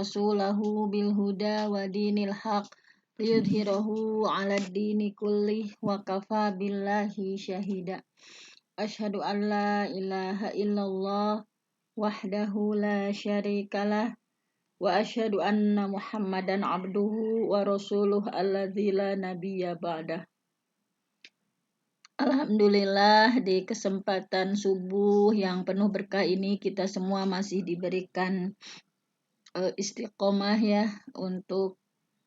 rasulahu bil huda wa dinil haq liyudhhirahu 'alad dini kullih wa kafa billahi syahida. Asyhadu an la ilaha illallah wahdahu la syarikalah wa asyhadu anna Muhammadan abduhu wa rasuluh alladzi la nabiyya ba'dah. Alhamdulillah, di kesempatan subuh yang penuh berkah ini kita semua masih diberikan istiqomah ya untuk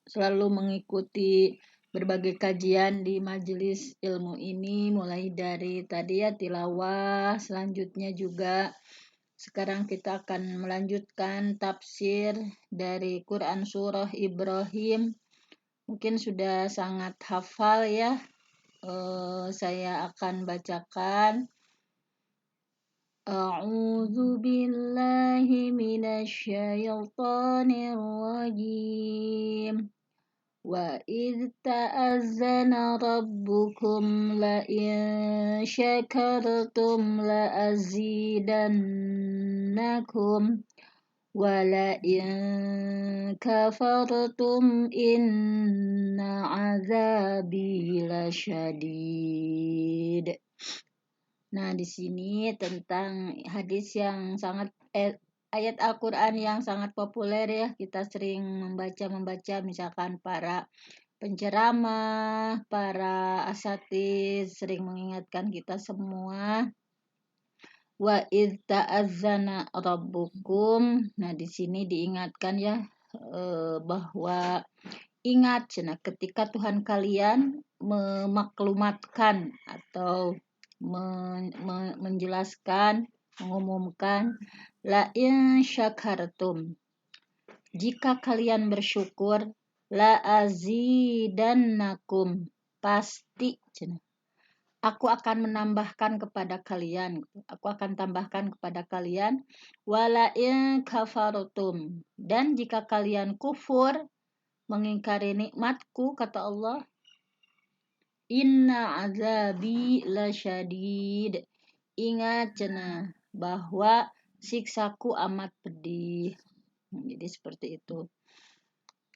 selalu mengikuti berbagai kajian di majelis ilmu ini, mulai dari tadi ya tilawah, selanjutnya juga sekarang kita akan melanjutkan tafsir dari Quran Surah Ibrahim. Mungkin sudah sangat hafal ya. Saya akan bacakan. A'udzu billahi minasy syaithanir rajim. Wa idz ta'azzana rabbukum la in syakartum la azidannakum wa la in kafartum inna azabi lasyadid. Nah, di sini tentang hadis yang sangat ayat Al-Quran yang sangat populer ya, kita sering membaca misalkan para penceramah, para asatiz sering mengingatkan kita semua. Wa idz ta'azzana rabbukum. Nah, di sini diingatkan ya bahwa ingat ketika Tuhan kalian memaklumatkan atau menjelaskan, mengumumkan la in syakartum, jika kalian bersyukur, la azidannakum, pasti aku akan menambahkan kepada kalian, aku akan tambahkan kepada kalian, wala in kafartum, dan jika kalian kufur mengingkari nikmatku, kata Allah, inna azabi lasyadid, ingat bahwa siksaku amat pedih. Jadi seperti itu.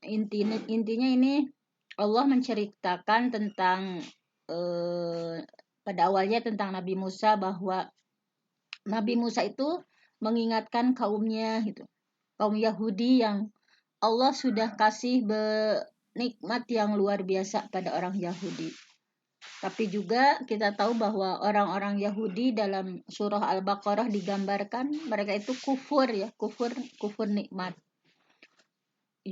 Intinya ini Allah menceritakan tentang pada awalnya tentang Nabi Musa, bahwa Nabi Musa itu mengingatkan kaumnya gitu. Kaum Yahudi yang Allah sudah kasih nikmat yang luar biasa pada orang Yahudi. Tapi juga kita tahu bahwa orang-orang Yahudi dalam surah Al-Baqarah digambarkan mereka itu kufur nikmat.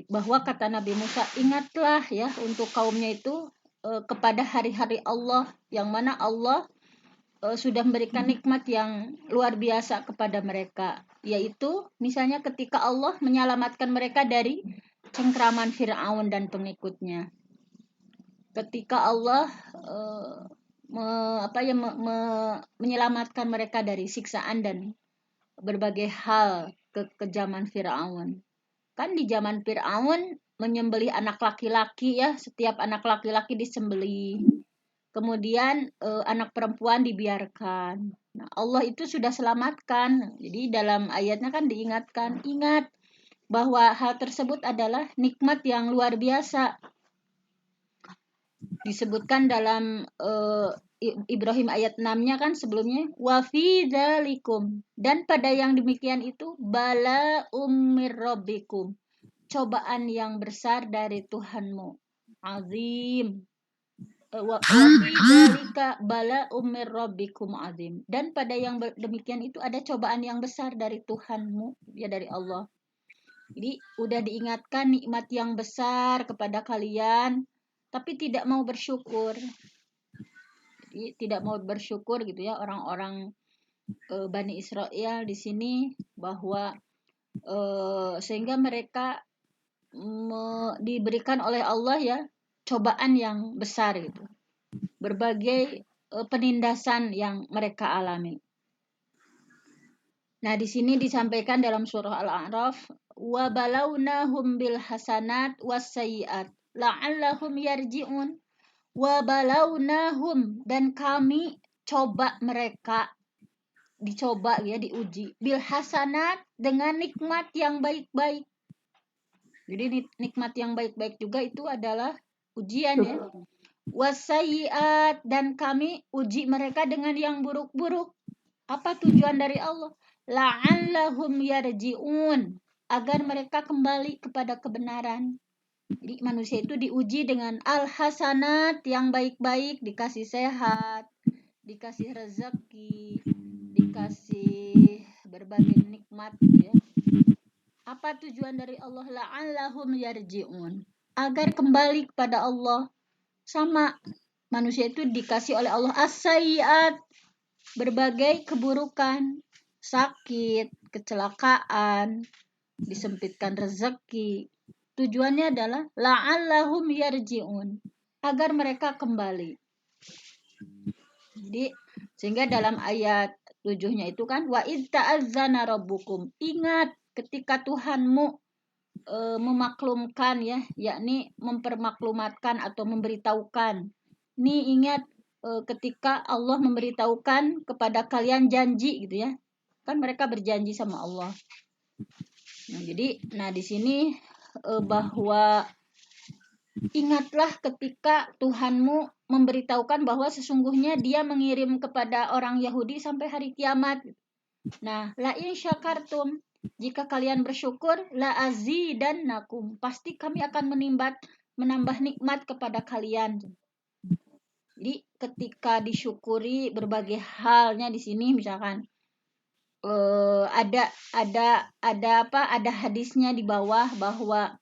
Bahwa kata Nabi Musa, ingatlah ya untuk kaumnya itu kepada hari-hari Allah, yang mana Allah sudah memberikan nikmat yang luar biasa kepada mereka, yaitu misalnya ketika Allah menyelamatkan mereka dari cengkraman Fir'aun dan pengikutnya. Ketika Allah menyelamatkan mereka dari siksaan dan berbagai hal kekejaman Fir'aun. Kan di zaman Fir'aun menyembelih anak laki-laki ya, setiap anak laki-laki disembelih. Kemudian anak perempuan dibiarkan. Nah, Allah itu sudah selamatkan. Jadi dalam ayatnya kan diingatkan, ingat bahwa hal tersebut adalah nikmat yang luar biasa. Disebutkan dalam Ibrahim ayat 6-nya kan sebelumnya, wa fi dzalikum, dan pada yang demikian itu bala ummir rabbikum, cobaan yang besar dari Tuhanmu, azim. Wa fi dzalika bala ummir rabbikum azim, dan pada yang demikian itu ada cobaan yang besar dari Tuhanmu, ya dari Allah. Jadi udah diingatkan nikmat yang besar kepada kalian, tapi tidak mau bersyukur. Jadi tidak mau bersyukur gitu ya orang-orang Bani Israel di sini, bahwa sehingga mereka diberikan oleh Allah ya cobaan yang besar gitu. Berbagai penindasan yang mereka alami. Nah, di sini disampaikan dalam surah Al-A'raf, wa balawnahum bil hasanat was sayyiat la'allahum yarji'un. Wa balawnahum, dan kami coba mereka, dicoba ya, diuji, bil hasanat, dengan nikmat yang baik-baik. Jadi nikmat yang baik-baik juga itu adalah ujian ya. Wasayyiat, dan kami uji mereka dengan yang buruk-buruk. Apa tujuan dari Allah? La'allahum yarji'un, agar mereka kembali kepada kebenaran. Jadi manusia itu diuji dengan al-hasanat, yang baik-baik, dikasih sehat, dikasih rezeki, dikasih berbagai nikmat ya. Apa tujuan dari Allah? La'allahum yarji'un, agar kembali kepada Allah. Sama, manusia itu dikasih oleh Allah as-sayyiat, berbagai keburukan, sakit, kecelakaan, disempitkan rezeki. Tujuannya adalah la'allahum yarji'un, agar mereka kembali. Jadi sehingga dalam ayat 7-nya itu kan wa id ta'azzana rabbukum, ingat ketika Tuhanmu memaklumkan ya, yakni mempermaklumatkan atau memberitahukan. Ini ingat ketika Allah memberitahukan kepada kalian janji gitu ya. Kan mereka berjanji sama Allah. Nah, di sini bahwa ingatlah ketika Tuhanmu memberitahukan bahwa sesungguhnya Dia mengirim kepada orang Yahudi sampai hari kiamat. Nah, la in syakartum, jika kalian bersyukur, la azidannakum, pasti kami akan menambah nikmat kepada kalian. Jadi ketika disyukuri berbagai halnya di sini, misalkan ada hadisnya di bawah bahwa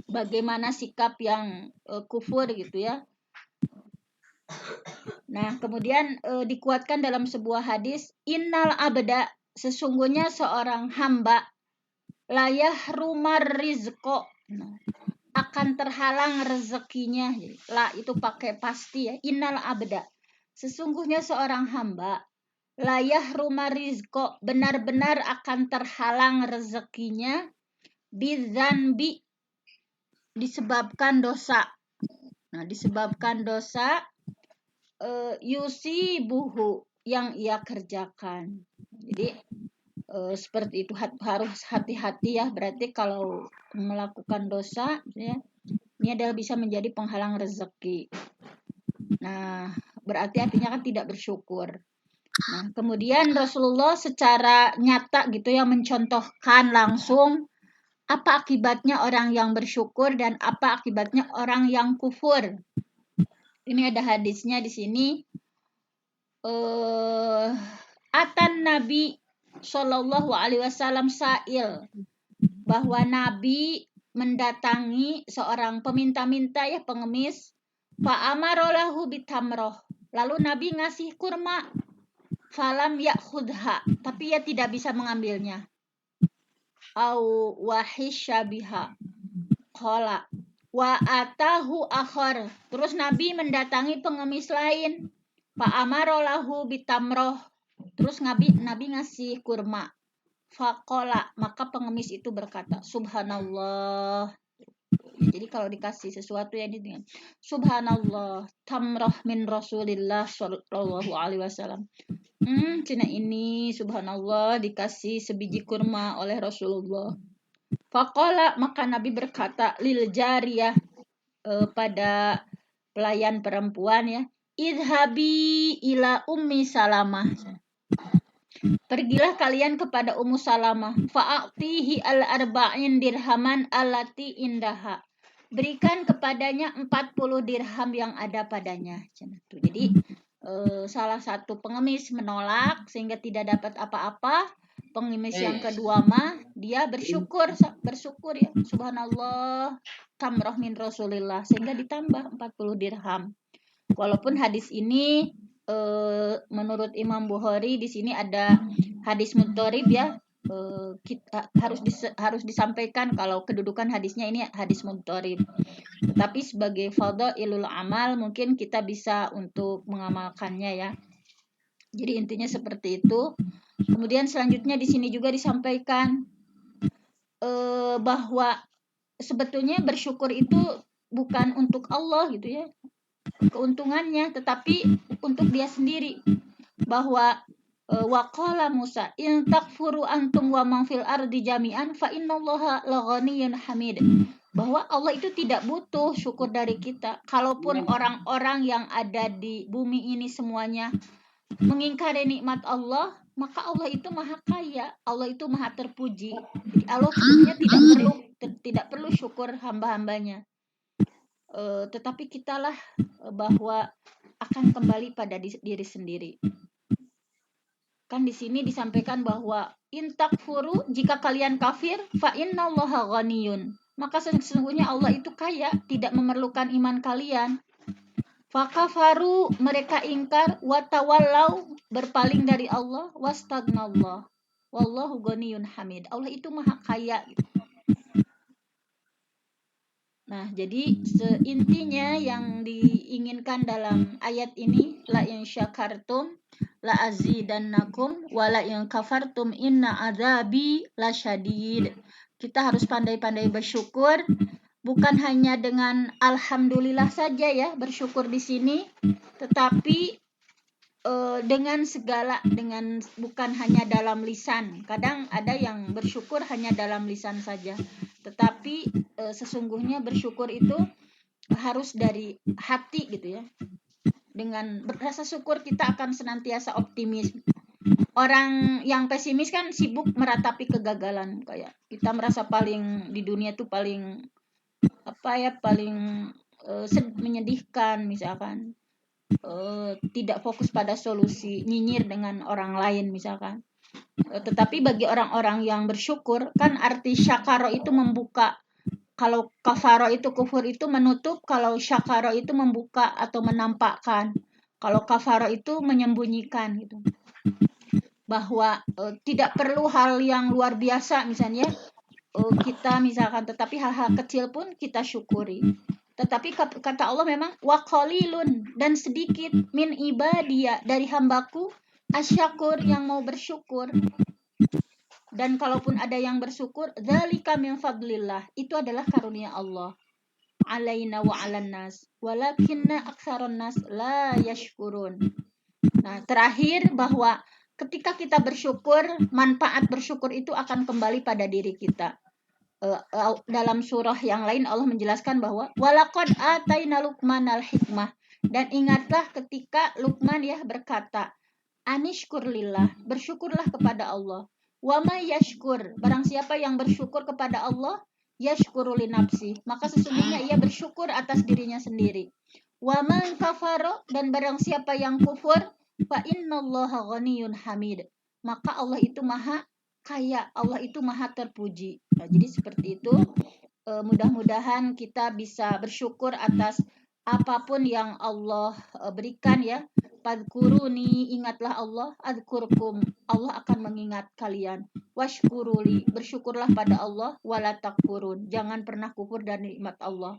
bagaimana sikap yang kufur gitu ya. Nah, kemudian dikuatkan dalam sebuah hadis, innal abda, sesungguhnya seorang hamba, layah rumar rizqo, akan terhalang rezekinya. Jadi, la itu pakai pasti ya, innal abda, sesungguhnya seorang hamba, layah rumar rizqo, benar-benar akan terhalang rezekinya, bidzanbi, disebabkan dosa. Nah, disebabkan dosa yusibuhu, yang ia kerjakan. Jadi seperti itu, harus hati-hati ya. Berarti kalau melakukan dosa ya, ini adalah bisa menjadi penghalang rezeki. Nah, berarti artinya kan tidak bersyukur. Nah, kemudian Rasulullah secara nyata gitu ya mencontohkan langsung apa akibatnya orang yang bersyukur dan apa akibatnya orang yang kufur. Ini ada hadisnya di sini. Atan Nabi Shallallahu Alaihi Wasallam sa'il, bahwa Nabi mendatangi seorang peminta-minta ya, pengemis. Fa'amarolahu bitamroh, lalu Nabi ngasih kurma. Falam ya'khudha, tapi ia tidak bisa mengambilnya. Au wahisyabiha, qala wa atahu akhar, terus Nabi mendatangi pengemis lain. Fa'amarolahu bitamroh, terus Nabi ngasih kurma. Faqala, maka pengemis itu berkata, subhanallah. Jadi kalau dikasih sesuatu yang ini dengan subhanallah, tamroh min Rasulillah sallallahu alaihi wasallam. Cina ini subhanallah dikasih sebiji kurma oleh Rasulullah. Faqala, maka Nabi berkata lil jariyah, pada pelayan perempuan ya, idhabi ila ummi Salamah, pergilah kalian kepada Ummu Salamah, fa'atihi al-arba'in dirhaman allati indaha, berikan kepadanya 40 dirham yang ada padanya. Jadi salah satu pengemis menolak sehingga tidak dapat apa-apa. Pengemis yang kedua mah dia bersyukur ya, subhanallah, tamroh min Rasulillah, sehingga ditambah 40 dirham. Walaupun hadis ini menurut Imam Bukhari di sini ada hadis mudharib ya, kita harus disampaikan kalau kedudukan hadisnya ini hadis mudharib. Tetapi sebagai fadhailul amal mungkin kita bisa untuk mengamalkannya ya. Jadi intinya seperti itu. Kemudian selanjutnya di sini juga disampaikan bahwa sebetulnya bersyukur itu bukan untuk Allah gitu ya, keuntungannya, tetapi untuk dia sendiri. Bahwa Waqala Musa in takfuru antum wa man fil ardi jami'an fa innallaha laghaniyyun hamid. Bahwa Allah itu tidak butuh syukur dari kita. Kalaupun orang-orang yang ada di bumi ini semuanya mengingkari nikmat Allah, maka Allah itu maha kaya, Allah itu maha terpuji. Jadi Allah sebenarnya tidak perlu syukur hamba-hambanya. Tetapi kitalah bahwa akan kembali pada diri sendiri. Kan di sini disampaikan bahwa in takfuru, jika kalian kafir, fa innallaha ghaniyun. Maka sesungguhnya Allah itu kaya, tidak memerlukan iman kalian. Fakafaru, mereka ingkar, watawallau, berpaling dari Allah, wastagnallah. Wallahu ghaniyun hamid. Allah itu maha kaya. Nah, jadi seintinya yang diinginkan dalam ayat ini, la in syakartum la azidannakum wa la in kafartum inna adzabi lasyadid. Kita harus pandai-pandai bersyukur, bukan hanya dengan alhamdulillah saja ya bersyukur di sini, tetapi dengan bukan hanya dalam lisan. Kadang ada yang bersyukur hanya dalam lisan saja, tetapi sesungguhnya bersyukur itu harus dari hati gitu ya. Dengan rasa syukur kita akan senantiasa optimis. Orang yang pesimis kan sibuk meratapi kegagalan, kayak kita merasa paling di dunia tuh paling menyedihkan misalkan. Tidak fokus pada solusi, nyinyir dengan orang lain misalkan. Tetapi bagi orang-orang yang bersyukur, kan arti syakaro itu membuka. Kalau kafaro itu kufur itu menutup, kalau syakaro itu membuka atau menampakkan. Kalau kafaro itu menyembunyikan gitu. Bahwa tidak perlu hal yang luar biasa misalnya kita misalkan, tetapi hal-hal kecil pun kita syukuri. Tetapi kata Allah memang waqalilun, dan sedikit min ibadiyah, dari hambaku asyakur, yang mau bersyukur. Dan kalaupun ada yang bersyukur, dzalika min fadlillah, itu adalah karunia Allah alaina wa 'alan nas walakinna aktsaron nas la yashkurun. Nah, terakhir bahwa ketika kita bersyukur, manfaat bersyukur itu akan kembali pada diri kita. Dalam surah yang lain Allah menjelaskan bahwa walaqad ataina Luqmanal hikmah, dan ingatlah ketika Luqman ya berkata, anishkur lillah, bersyukurlah kepada Allah. Wa may yashkur, barang siapa yang bersyukur kepada Allah, yashkuru li nafsi, maka sesungguhnya ia bersyukur atas dirinya sendiri. Wa man kafara, dan barang siapa yang kufur, fa innallaha ghaniyyun hamid, maka Allah itu maha kaya, Allah itu maha terpuji. Nah, jadi seperti itu. Mudah-mudahan kita bisa bersyukur atas apapun yang Allah berikan ya. Padkuruni, ingatlah Allah, adkurkum, Allah akan mengingat kalian. Washkuruli, bersyukurlah pada Allah, wala takfurun, jangan pernah kufur dari nikmat Allah.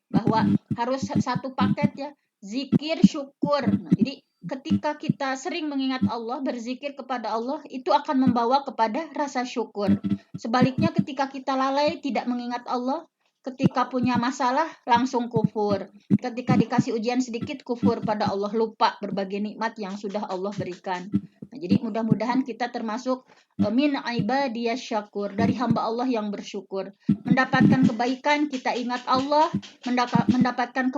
Bahwa harus satu paket ya, zikir, syukur. Nah, jadi ketika kita sering mengingat Allah, berzikir kepada Allah, itu akan membawa kepada rasa syukur. Sebaliknya ketika kita lalai, tidak mengingat Allah, ketika punya masalah langsung kufur. Ketika dikasih ujian sedikit, kufur pada Allah, lupa berbagai nikmat yang sudah Allah berikan. Nah, jadi mudah-mudahan kita termasuk min ibadiyas syakur, dari hamba Allah yang bersyukur. Mendapatkan kebaikan kita ingat Allah, mendapatkan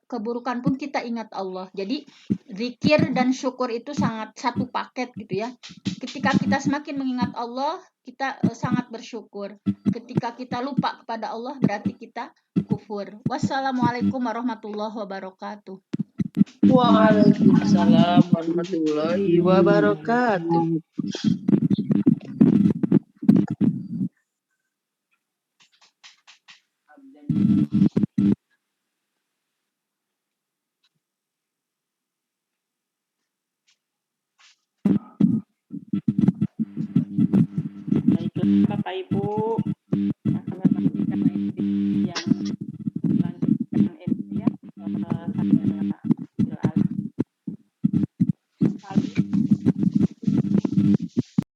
keburukan pun kita ingat Allah. Jadi zikir dan syukur itu sangat satu paket gitu ya. Ketika kita semakin mengingat Allah, kita sangat bersyukur. Ketika kita lupa kepada Allah, berarti kita kufur. Wassalamualaikum warahmatullahi wabarakatuh. Waalaikumsalam warahmatullahi wabarakatuh. Baiklah Bapak Ibu,